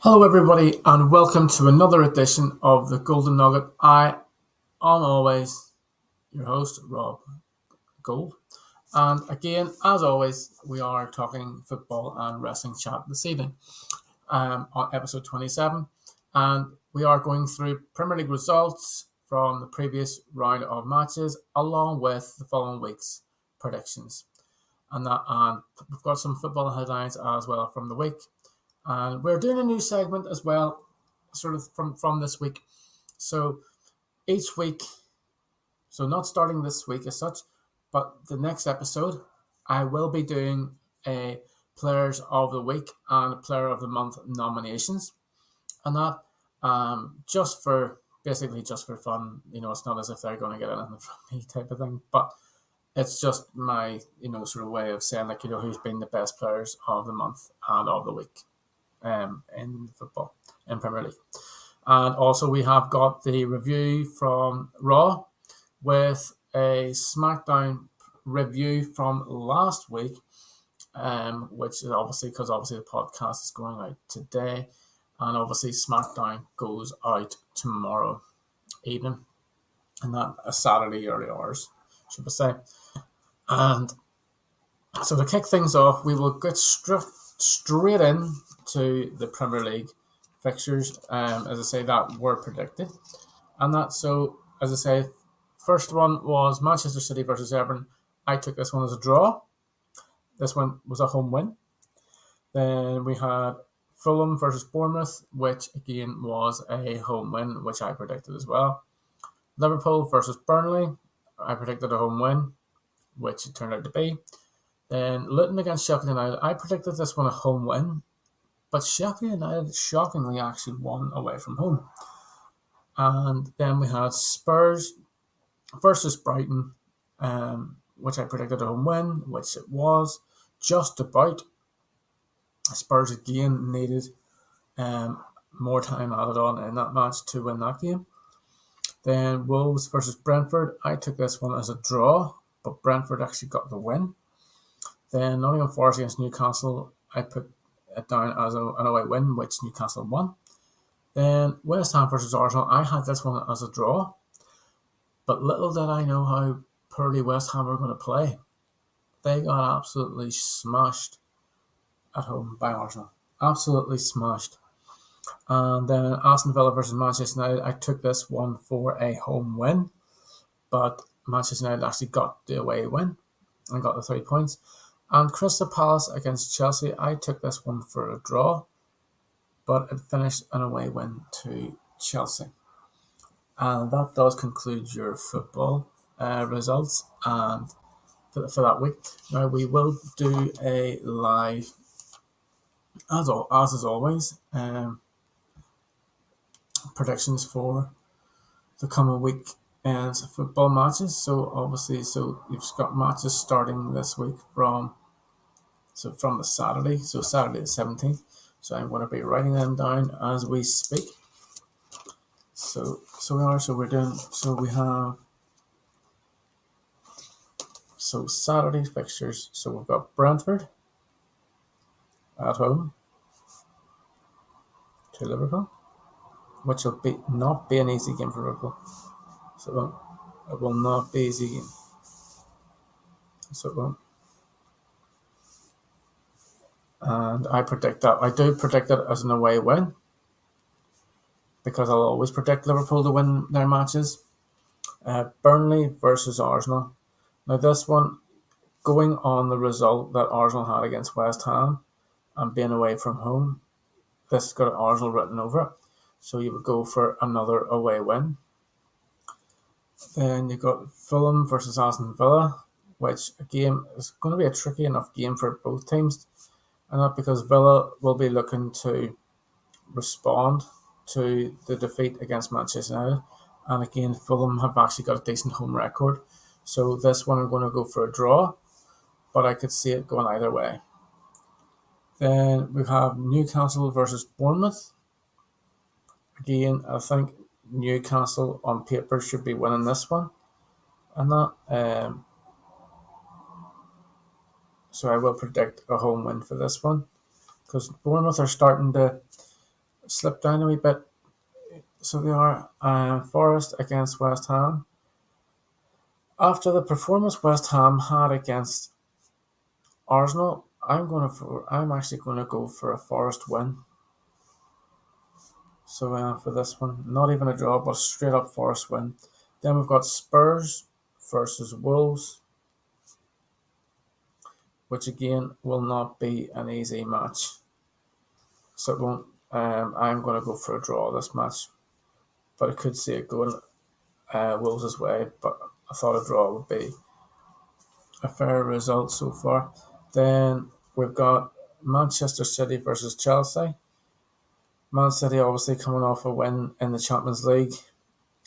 Hello everybody and welcome to another edition of the Goulden Nugget. I am always your host, Rob Gould. And again, as always, we are talking football and wrestling chat this evening on episode 27. And we are going through Premier League results from the previous round of matches along with the following week's predictions. And we've got some football headlines as well from the week. And we're doing a new segment as well, sort of from this week. So each week, so not starting this week as such, but the next episode, I will be doing a Players of the Week and Player of the Month nominations. And that just for fun. It's not as if they're going to get anything from me type of thing, but it's just my, sort of way of saying, who's been the best players of the month and of the week. In football, in Premier League. And also we have got the review from Raw with a SmackDown review from last week, which is obviously the podcast is going out today, and obviously SmackDown goes out tomorrow evening, and that a Saturday early hours, should we say. And so to kick things off, we will get straight in to the Premier League fixtures, as I say, that were predicted. And that, so, as I say, first one was Manchester City versus Everton. I took this one as a draw. This one was a home win. Then we had Fulham versus Bournemouth, which again was a home win, which I predicted as well. Liverpool versus Burnley, I predicted a home win, which it turned out to be. Then Luton against Sheffield United, I predicted this one a home win, but Sheffield United shockingly actually won away from home. And then we had Spurs versus Brighton, which I predicted a home win, which it was just about. Spurs again needed more time added on in that match to win that game. Then Wolves versus Brentford, I took this one as a draw, but Brentford actually got the win. Then Nottingham Forest against Newcastle, I put it down as an away win, which Newcastle won. Then West Ham versus Arsenal, I had this one as a draw, but little did I know how poorly West Ham were going to play. They got absolutely smashed at home by Arsenal. Absolutely smashed. And then Aston Villa versus Manchester United, I took this one for a home win, but Manchester United actually got the away win and got the 3 points. And Crystal Palace against Chelsea, I took this one for a draw, but it finished an away win to Chelsea. And that does conclude your football results and for that week. Now we will do a live, as is always, predictions for the coming week and football matches. So obviously, you've got matches starting this week from the Saturday, Saturday the 17th. So I'm going to be writing them down as we speak. So Saturday fixtures. So we've got Brentford at home to Liverpool, which will not be an easy game for Liverpool. So it will not be an easy game. So it won't. And I do predict it as an away win, because I'll always predict Liverpool to win their matches. Burnley versus Arsenal. Now this one, going on the result that Arsenal had against West Ham and being away from home, this has got Arsenal written over it. So you would go for another away win. Then you've got Fulham versus Aston Villa, which again is going to be a tricky enough game for both teams. And that because Villa will be looking to respond to the defeat against Manchester United. And again, Fulham have actually got a decent home record. So this one I'm going to go for a draw, but I could see it going either way. Then we have Newcastle versus Bournemouth. Again, I think Newcastle on paper should be winning this one. And that, so I will predict a home win for this one, because Bournemouth are starting to slipped down a wee bit. So they are Forest against West Ham. After the performance West Ham had against Arsenal, I'm actually going to go for a Forest win. So for this one, not even a draw, but a straight up Forest win. Then we've got Spurs versus Wolves, which again will not be an easy match. So it won't. I'm going to go for a draw this match, but I could see it going Wolves' way. But I thought a draw would be a fair result so far. Then we've got Manchester City versus Chelsea. Man City obviously coming off a win in the Champions League,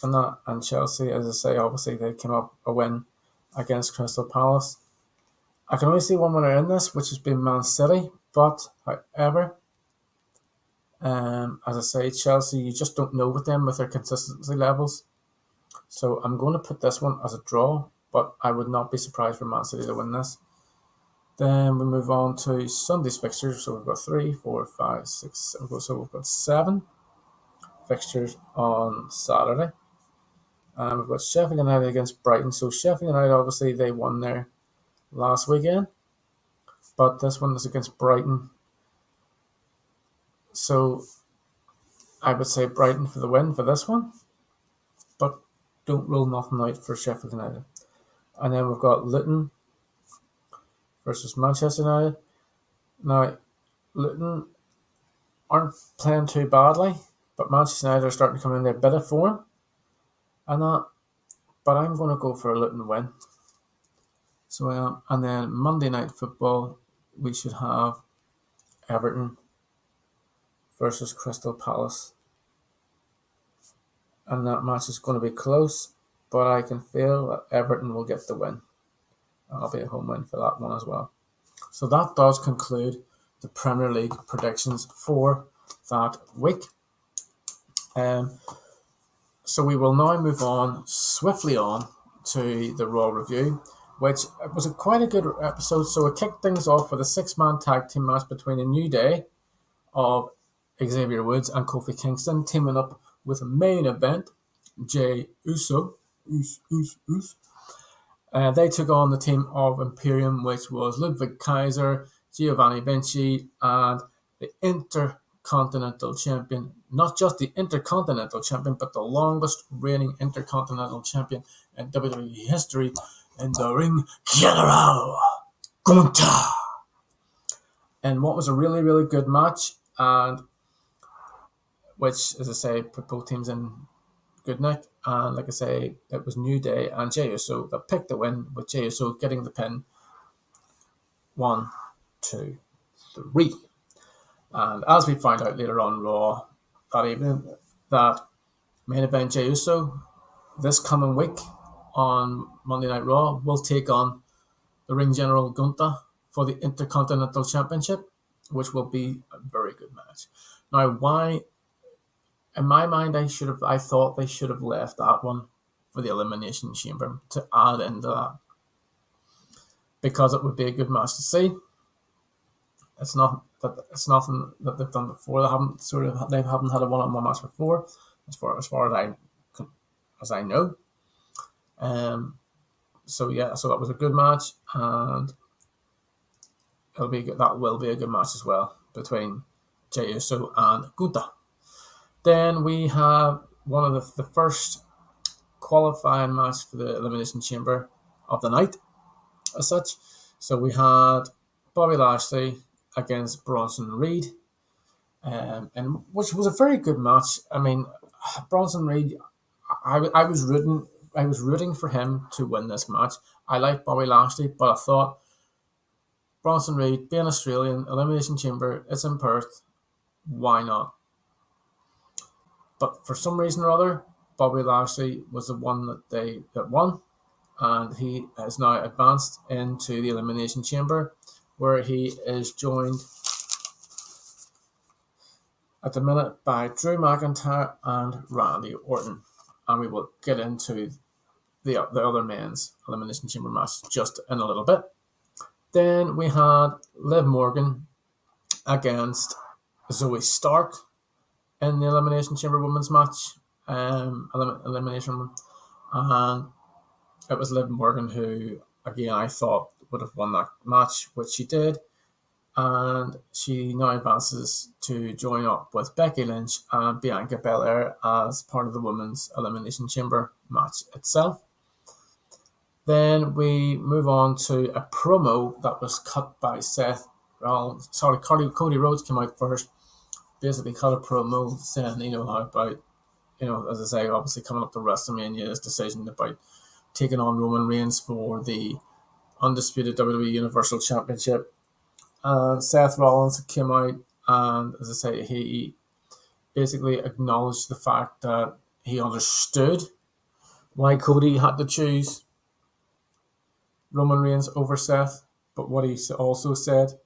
and Chelsea, as I say, obviously they came up a win against Crystal Palace. I can only see one winner in this, which has been Man City. But however, as I say, Chelsea, you just don't know with them with their consistency levels. So I'm going to put this one as a draw, but I would not be surprised for Man City to win this. Then we move on to Sunday's fixtures. So we've got 3, 4, 5, 6, 7. So we've got 7 fixtures on Saturday. And we've got Sheffield United against Brighton. So Sheffield United, obviously, they won their last weekend. But this one is against Brighton. So I would say Brighton for the win for this one. But don't rule nothing out for Sheffield United. And then we've got Luton versus Manchester United. Now, Luton aren't playing too badly, but Manchester United are starting to come in their bit of form. But I'm going to go for a Luton win. So and then Monday Night Football, we should have Everton versus Crystal Palace. And that match is going to be close, but I can feel that Everton will get the win. That'll be a home win for that one as well. So that does conclude the Premier League predictions for that week. So we will now move on swiftly on to the Raw review, which was quite a good episode. So it kicked things off with a 6-man tag team match between a New Day of Xavier Woods and Kofi Kingston teaming up with a main event, Jey Uso. They took on the team of Imperium, which was Ludwig Kaiser, Giovanni Vinci, and the Intercontinental Champion. Not just the Intercontinental Champion, but the longest reigning Intercontinental Champion in WWE history in the Ring General, Gunther. And what was a really, really good match, and which, as I say, put both teams in good nick. And like I say, it was New Day and Jey Uso that picked the win, with Jey Uso getting the pin. 1, 2, 3. And as we find out later on Raw that evening, that main event Jey Uso this coming week on Monday Night Raw will take on the Ring General Gunther for the Intercontinental Championship, which will be a very good match. Now, why? In my mind, I thought they should have left that one for the Elimination Chamber to add into that, because it would be a good match to see. It's nothing that they've done before. They haven't had a one-on-one match before, as far as I know. So that was a good match, and it'll be good. That will be a good match as well between Jey Uso and Gunther. Then we have one of the first qualifying match for the Elimination Chamber of the night, as such. So we had Bobby Lashley against Bronson Reed, and which was a very good match. I mean, Bronson Reed, I was rooting for him to win this match. I like Bobby Lashley, but I thought Bronson Reed, being Australian, Elimination Chamber, it's in Perth, why not? But for some reason or other, Bobby Lashley was the one that won, and he has now advanced into the Elimination Chamber, where he is joined at the minute by Drew McIntyre and Randy Orton. And we will get into the other men's Elimination Chamber match just in a little bit. Then we had Liv Morgan against Zoe Stark. in the Elimination Chamber women's match, Elimination Room, and it was Liv Morgan who, again, I thought would have won that match, which she did, and she now advances to join up with Becky Lynch and Bianca Belair as part of the women's Elimination Chamber match itself. Then we move on to a promo that was cut by Seth Rollins. Sorry, Cody Rhodes came out first, basically cut a promo saying, how about, as I say, obviously coming up to WrestleMania, his decision about taking on Roman Reigns for the undisputed WWE Universal Championship. And Seth Rollins came out and, as I say, he basically acknowledged the fact that he understood why Cody had to choose Roman Reigns over Seth, but what he also said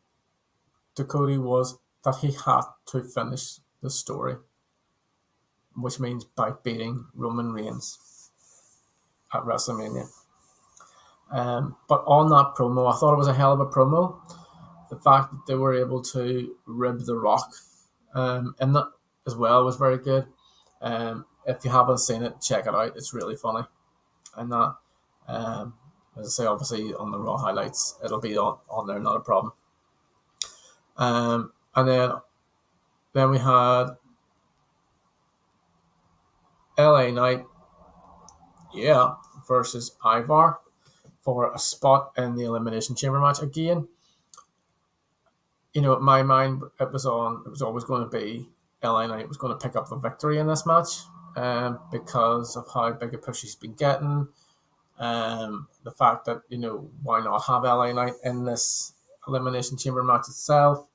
to Cody was that he had to finish the story, which means by beating Roman Reigns at WrestleMania. But on that promo, I thought it was a hell of a promo. The fact that they were able to rib The Rock in that as well was very good. If you haven't seen it, check it out. It's really funny. And that, as I say, obviously on the Raw highlights, it'll be on there, not a problem. And then we had LA Knight, versus Ivar for a spot in the Elimination Chamber match. Again, in my mind, it was always going to be LA Knight was going to pick up the victory in this match, because of how big a push he's been getting. The fact that, why not have LA Knight in this Elimination Chamber match itself,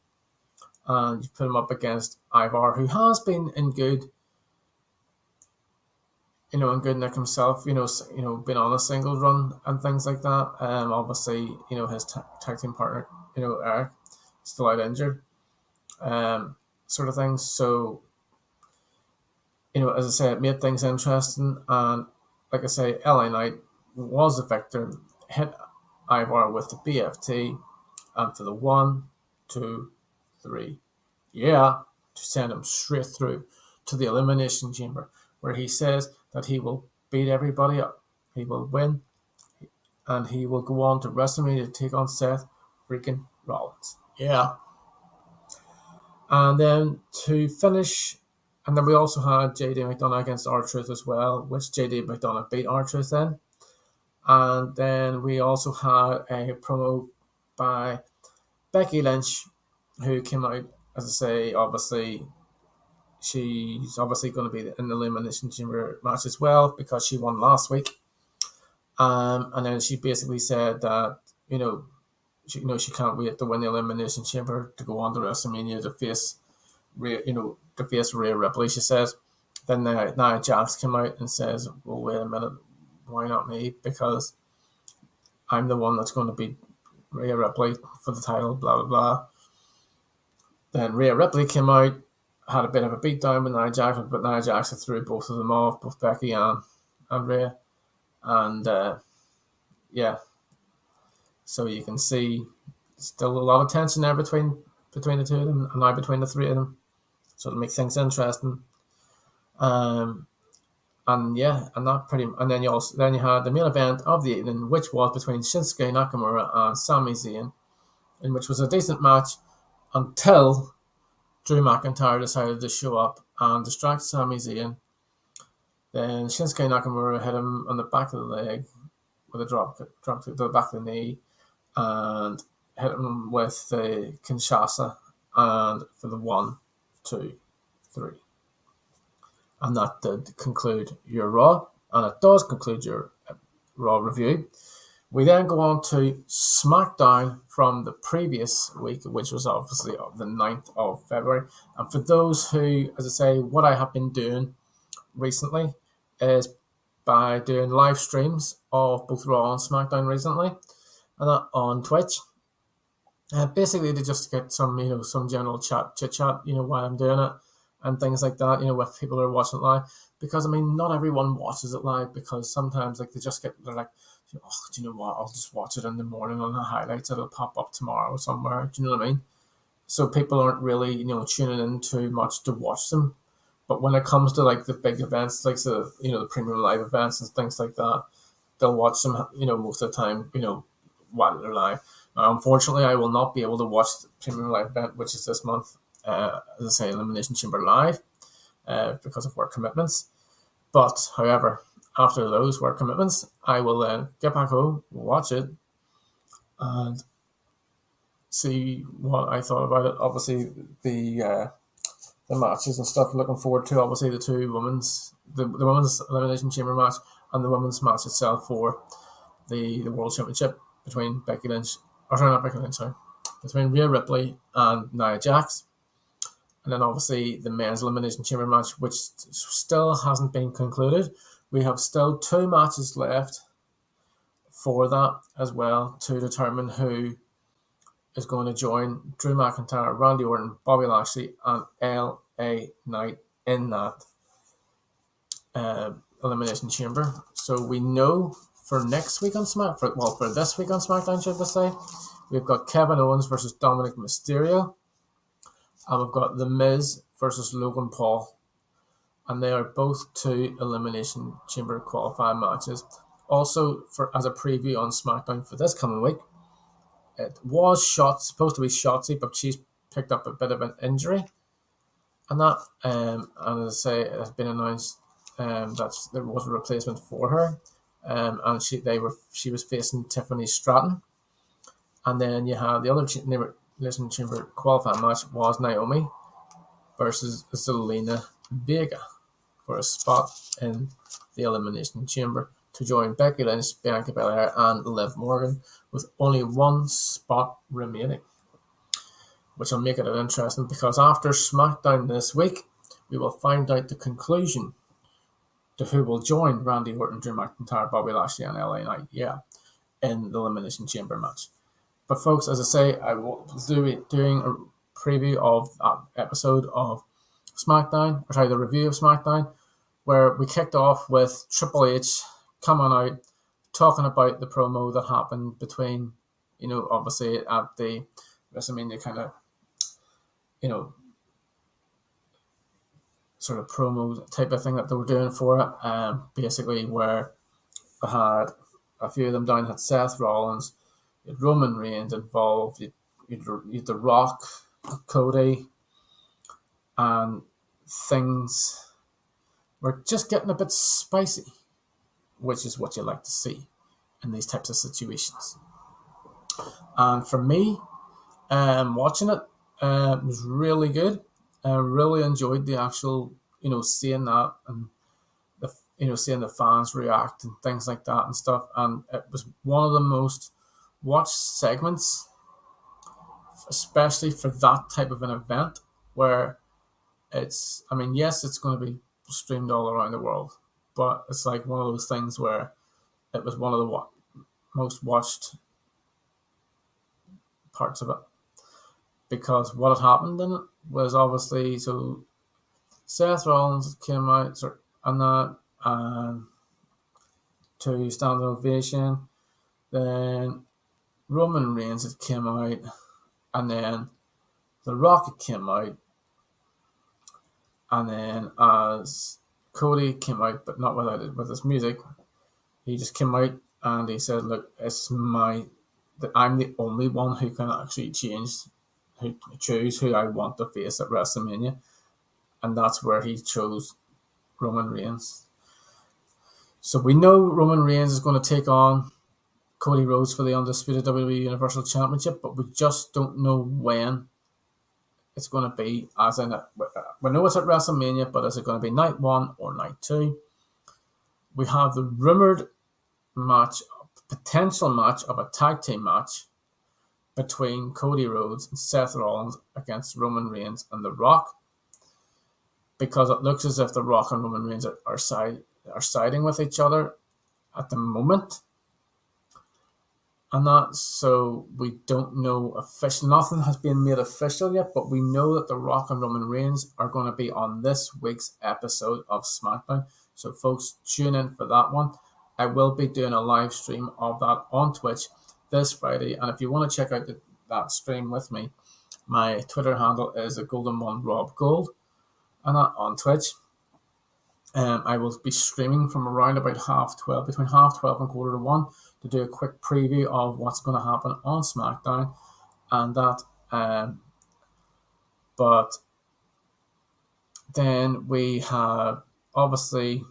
and you put him up against Ivar, who has been in good nick himself, been on a singles run and things like that. Obviously, his tag team partner, Eric, still out injured, sort of things. So, as I say, it made things interesting. And like I say, LA Knight was the victor, hit Ivar with the BFT, and for the 1, 2, 3, to send him straight through to the Elimination Chamber, where he says that he will beat everybody up. He will win, and he will go on to WrestleMania to take on Seth freaking Rollins. And then to finish, and then we also had JD McDonough against R-Truth as well, which JD McDonough beat R-Truth in. And then we also had a promo by Becky Lynch, who came out, as I say, obviously, she's obviously going to be in the Elimination Chamber match as well because she won last week. And then she basically said that, she can't wait to win the Elimination Chamber to go on to WrestleMania to face, Rhea Ripley, she says. Then Nia Jax came out and says, well, wait a minute, why not me? Because I'm the one that's going to beat Rhea Ripley for the title, blah, blah, blah. Then Rhea Ripley came out, had a bit of a beatdown with Nia Jax, but Nia Jax threw both of them off, both Becky and Rhea. And, so you can see still a lot of tension there between the two of them, and now between the three of them. So to make things interesting. And then you had the main event of the evening, which was between Shinsuke Nakamura and Sami Zayn, in which was a decent match until Drew McIntyre decided to show up and distract Sami Zayn. Then Shinsuke Nakamura hit him on the back of the leg with a drop to the back of the knee, and hit him with the Kinshasa, and for the 1, 2, 3. And that did conclude your Raw, and it does conclude your Raw review. We then go on to SmackDown from the previous week, which was obviously the 9th of February. And for those who, as I say, what I have been doing recently is by doing live streams of both Raw and SmackDown recently, and that on Twitch. Basically to just get some, some general chit chat, while I'm doing it, and things like that, with people who are watching it live. Because, not everyone watches it live, because sometimes, they're like, oh, do you know what, I'll just watch it in the morning on the highlights, it'll pop up tomorrow somewhere, do you know what I mean? So people aren't really, tuning in too much to watch them. But when it comes to like the big events, like the premium live events and things like that, they'll watch them, most of the time, while they're live. Now, unfortunately, I will not be able to watch the premium live event, which is this month, as I say, Elimination Chamber live, because of work commitments. But, however, after those work commitments, I will then get back home, watch it, and see what I thought about it. Obviously, the matches and stuff. Looking forward to obviously the women's Elimination Chamber match and the women's match itself for the World Championship between between Rhea Ripley and Nia Jax. And then obviously the men's Elimination Chamber match, which still hasn't been concluded. We have still 2 matches left for that as well to determine who is going to join Drew McIntyre, Randy Orton, Bobby Lashley, and LA Knight in that Elimination Chamber. So we know for next week on for this week on SmackDown, should I say, we've got Kevin Owens versus Dominic Mysterio, and we've got The Miz versus Logan Paul, and they are both 2 Elimination Chamber qualifying matches. Also, as a preview on SmackDown for this coming week, it was supposed to be Shotzi, but she's picked up a bit of an injury, and that, and as I say, it has been announced that there was a replacement for her, and she was facing Tiffany Stratton, and then you had the other Elimination Chamber qualifying match was Naomi versus Zelina Vega for a spot in the Elimination Chamber to join Becky Lynch, Bianca Belair, and Liv Morgan, with only 1 spot remaining, which will make it interesting because after SmackDown this week, we will find out the conclusion to who will join Randy Orton, Drew McIntyre, Bobby Lashley, and LA Knight, in the Elimination Chamber match. But folks, as I say, I will be doing a preview of that episode of SmackDown, the review of SmackDown, where we kicked off with Triple H coming out, talking about the promo that happened between, obviously at the WrestleMania kind of, sort of promo type of thing that they were doing for it. Basically where they had a few of them down, had Seth Rollins, you had Roman Reigns involved, you had The Rock, Cody, and things were just getting a bit spicy, which is what you like to see in these types of situations. And for me, watching it was really good. I really enjoyed the actual, seeing that and seeing the fans react and things like that and stuff. And it was one of the most watched segments, especially for that type of an event where yes, it's going to be streamed all around the world, but it's like one of those things where it was one of the most watched parts of it, because what had happened in it was obviously, so Seth Rollins came out and that, to stand ovation. Then Roman Reigns had came out, and then The Rock came out, and then as Cody came out, but not with his music, he just came out and he said, "Look, I'm the only one who can actually choose who I want to face at WrestleMania," and that's where he chose Roman Reigns. So we know Roman Reigns is going to take on Cody Rhodes for the undisputed WWE Universal Championship, but we just don't know when it's going to be. As in, we know it's at WrestleMania, but is it going to be night 1 or night 2? We have the rumored potential match of a tag team match between Cody Rhodes and Seth Rollins against Roman Reigns and The Rock, because it looks as if The Rock and Roman Reigns are siding with each other at the moment. And that, so we don't know official. Nothing has been made official yet, but we know that The Rock and Roman Reigns are going to be on this week's episode of SmackDown. So folks, tune in for that one. I will be doing a live stream of that on Twitch this Friday, and if you want to check out that stream with me, my Twitter handle is @GouldenOnerobgould, and that on Twitch. I will be streaming from around about 12:30, between 12:30 and 1:45, to do a quick preview of what's going to happen on SmackDown, and that. But then we have obviously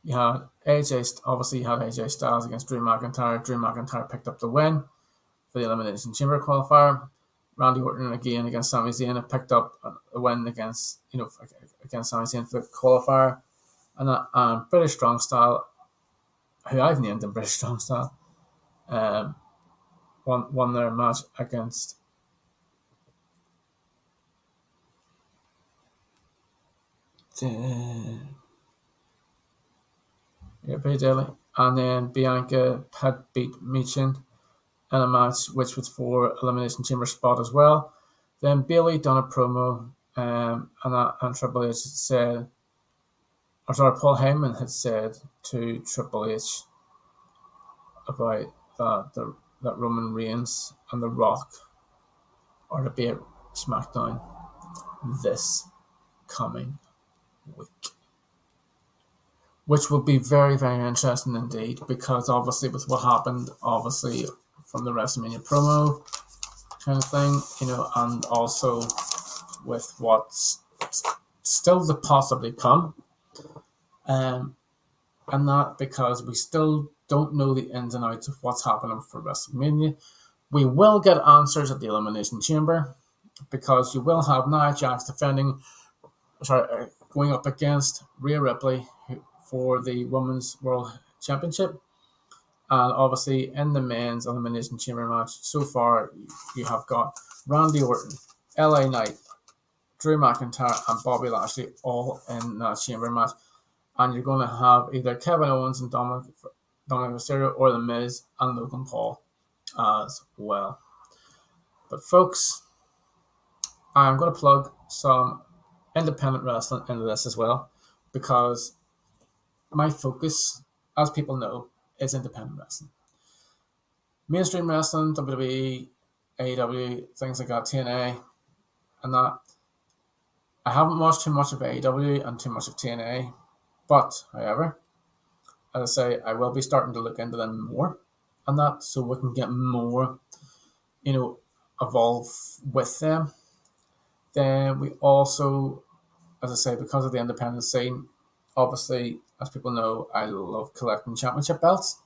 you had AJ Styles against Drew McIntyre. Drew McIntyre picked up the win for the Elimination Chamber qualifier. Randy Orton again against Sami Zayn picked up a win against Sami Zayn for the qualifier. And British Strong Style, who I've named in British Strong Style, won their match against Pretty Daily. And then Bianca had beat Michin in a match which was for Elimination Chamber spot as well. Then Bayley done a promo, and Triple H said, Paul Heyman had said to Triple H about that Roman Reigns and The Rock are to be at SmackDown this coming week, which will be very, very interesting indeed, because obviously with what happened, obviously from the WrestleMania promo kind of thing, and also with what's still to possibly come, and that because we still don't know the ins and outs of what's happening for WrestleMania. We will get answers at the Elimination Chamber, because you will have Nia Jax going up against Rhea Ripley for the Women's World Championship. And obviously in the men's Elimination Chamber match, so far you have got Randy Orton, LA Knight, Drew McIntyre and Bobby Lashley all in that chamber match. And you're going to have either Kevin Owens and Dominic Mysterio, or The Miz and Logan Paul as well. But folks, I'm going to plug some independent wrestling into this as well, because my focus, as people know, is independent wrestling. Mainstream wrestling, WWE, AEW, things like that, TNA, and that. I haven't watched too much of AEW and too much of TNA, but, however, as I say, I will be starting to look into them more, and that, so we can get more, evolve with them. Then we also, as I say, because of the independent scene, obviously, as people know, I love collecting championship belts.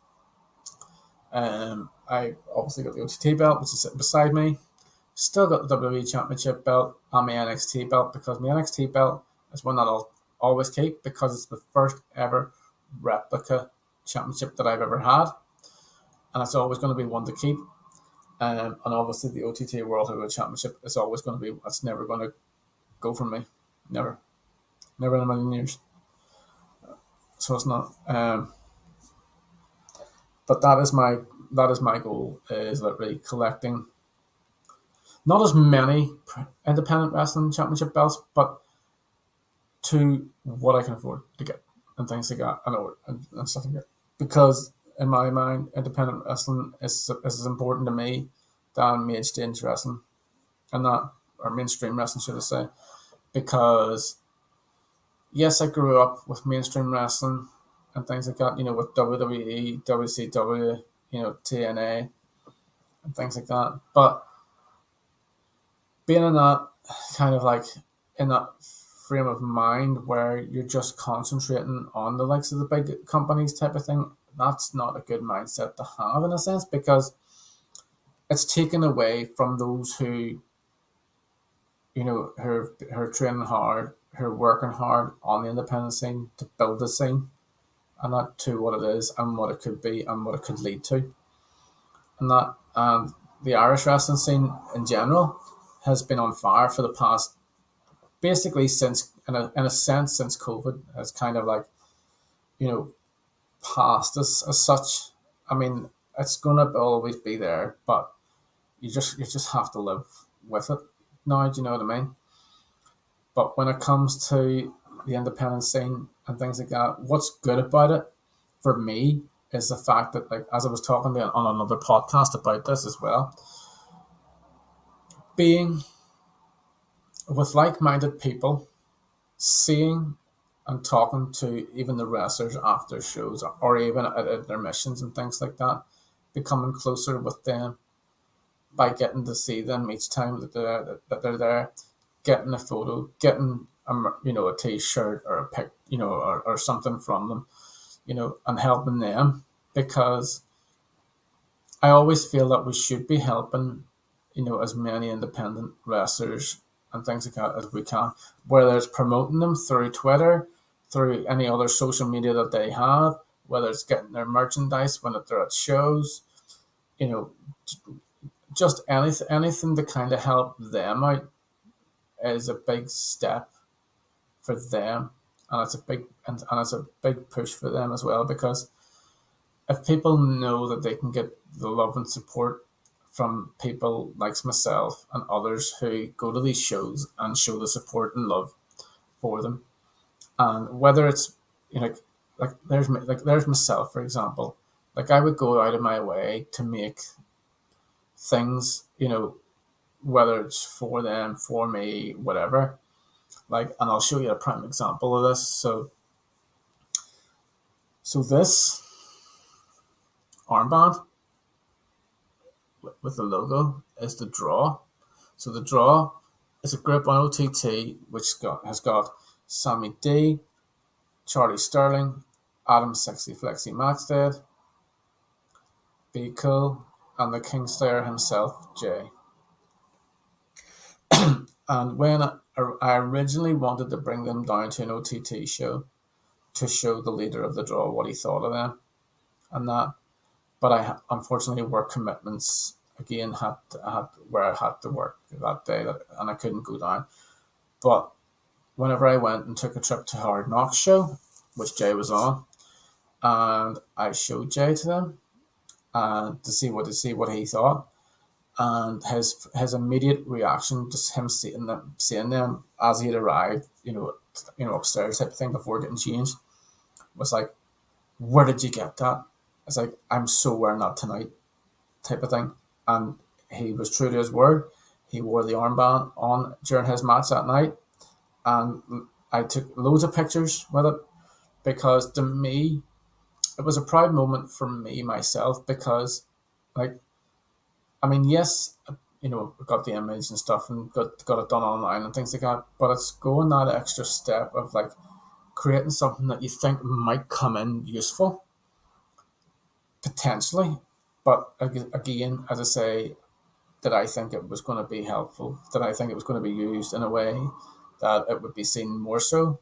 I obviously got the OTT belt, which is sitting beside me. Still got the WWE Championship belt and my NXT belt, because my NXT belt is one that I'll always keep, because it's the first ever replica championship that I've ever had, and it's always going to be one to keep. And obviously the OTT World Heavyweight Championship is always going to be, it's never going to go from me, never in a million years. So it's not. But that is my goal, is literally collecting not as many independent wrestling championship belts, but to what I can afford to get, and things like that, and stuff like that. Because in my mind, independent wrestling is as important to me than main stage wrestling, and that, or mainstream wrestling, should I say? Because yes, I grew up with mainstream wrestling and things like that, with WWE, WCW, TNA, and things like that. But being in that kind of like, in that frame of mind where you're just concentrating on the likes of the big companies type of thing, that's not a good mindset to have, in a sense, because it's taken away from those who, who are training hard, who are working hard on the independent scene to build the scene, and that to what it is and what it could be and what it could lead to. And the Irish wrestling scene in general has been on fire for the past, basically since, in a sense, since COVID has kind of like, passed as such. I mean, it's gonna always be there, but you just have to live with it now. Do you know what I mean? But when it comes to the independent scene and things like that, what's good about it for me is the fact that, like, as I was talking to on another podcast about this as well, being with like-minded people, seeing and talking to even the wrestlers after shows or even at intermissions and things like that, becoming closer with them by getting to see them each time that they're there, getting a photo, getting a t-shirt or a pic, or something from them, and helping them, because I always feel that we should be helping, as many independent wrestlers and things like that as we can, whether it's promoting them through Twitter, through any other social media that they have, whether it's getting their merchandise when they're at shows, you know, just anything to kind of help them out is a big step for them, and it's a big push for them as well, because if people know that they can get the love and support from people like myself and others who go to these shows and show the support and love for them, and whether it's there's myself, for example, like I would go out of my way to make things, whether it's for them, for me, whatever. Like, and I'll show you a prime example of this. So this armband with the logo is the draw. So the draw is a grip on OTT, which has got Sammy D, Charlie Sterling, Adam Sexy Flexy Maxted, Be Cool, and the Kingslayer himself, Jay. And when I originally wanted to bring them down to an OTT show to show the leader of the draw what he thought of them and that, but I unfortunately work commitments again had where I had to work that day, and I couldn't go down. But whenever I went and took a trip to Hard Knocks show, which Jay was on, and I showed Jay to them and to see what he thought, and his immediate reaction, just him seeing them as he had arrived, upstairs type of thing before getting changed, was like, "Where did you get that?" It's like, "I'm so wearing that tonight," type of thing. And he was true to his word. He wore the armband on during his match that night, and I took loads of pictures with it, because to me, it was a proud moment for me myself, because, like, I mean, yes, we got the image and stuff and got it done online and things like that, but it's going that extra step of like creating something that you think might come in useful, potentially. But again, as I say, did I think it was going to be helpful? Did I think it was going to be used in a way that it would be seen more so?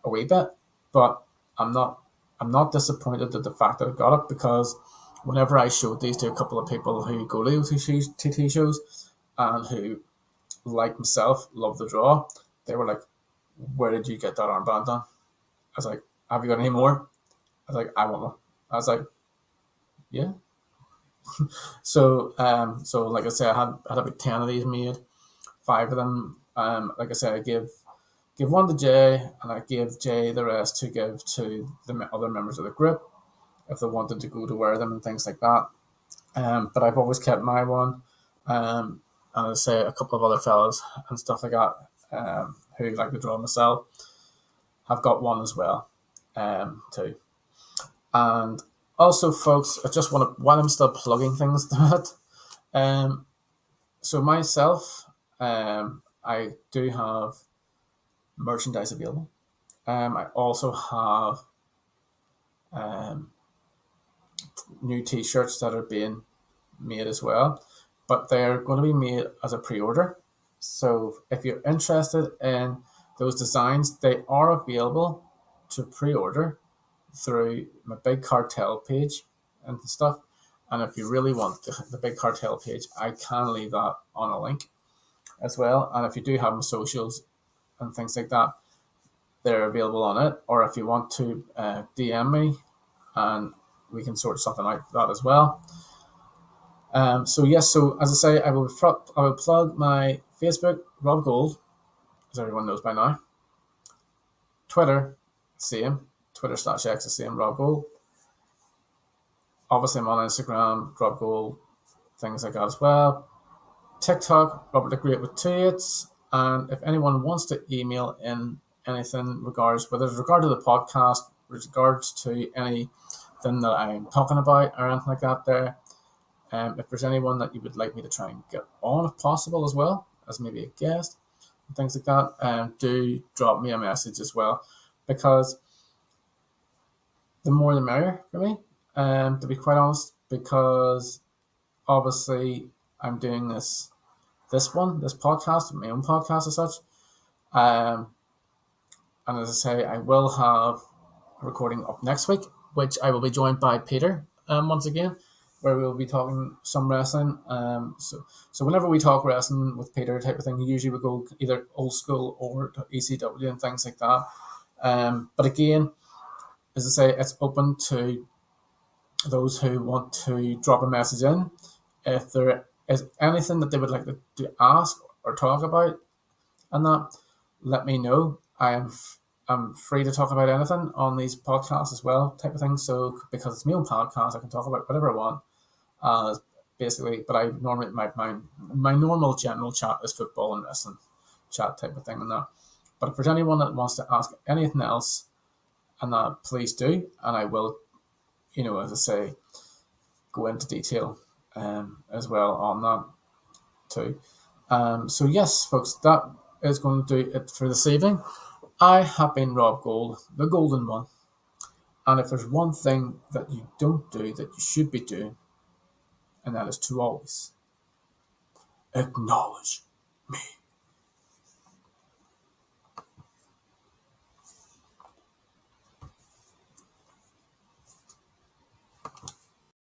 A wee bit, but I'm not. I'm not disappointed at the fact that I got it, because whenever I showed these to a couple of people who go to TT shows and who, like myself, love the draw, they were like, "Where did you get that armband on?" I was like, "Have you got any more?" I was like, "I want one." I was like, "Yeah." So like I said, I had about 10 of these made. 5 of them, like I said, I give one to Jay, and I gave Jay the rest to give to the other members of the group if they wanted to go to wear them and things like that. But I've always kept my one. And I say a couple of other fellas and stuff like that, who like to draw myself, have got one as well, too. And also, folks, I just want to, while I'm still plugging things to it, so myself, I do have merchandise available. I also have new T-shirts that are being made as well, but they're going to be made as a pre-order. So if you're interested in those designs, they are available to pre-order through my Big Cartel page and stuff. And if you really want the Big Cartel page, I can leave that on a link as well. And if you do have my socials and things like that, they're available on it. Or if you want to DM me, and we can sort something out for that as well. So yes, so as I say, I will plug my Facebook, Rob Gould, as everyone knows by now. Twitter, same. Twitter/X, the same, Rob Gould. Obviously, I'm on Instagram, Rob Gould, things like that as well. TikTok, Robert the Great with 2 8s. And if anyone wants to email in anything whether it's regard to the podcast, regards to anything that I'm talking about or anything like that there, if there's anyone that you would like me to try and get on if possible as well, as maybe a guest, and things like that, do drop me a message as well, because the more the merrier for me, to be quite honest, because obviously I'm doing this podcast, my own podcast as such. Um, and as I say, I will have a recording up next week, which I will be joined by Peter once again, where we'll be talking some wrestling. So whenever we talk wrestling with Peter type of thing, usually we go either old school or ECW and things like that. But again, as I say, it's open to those who want to drop a message in. If there is anything that they would like to ask or talk about, and that, let me know. I'm free to talk about anything on these podcasts as well, type of thing. So because it's my own podcast, I can talk about whatever I want. Basically, but I normally my normal general chat is football and wrestling chat type of thing and that. But if there's anyone that wants to ask anything else, and that, please do, and I will, as I say, go into detail as well on that too. So yes, folks, that is going to do it for this evening. I have been Rob Gould, the Golden One. And if there's one thing that you don't do that you should be doing, and that is to always acknowledge me.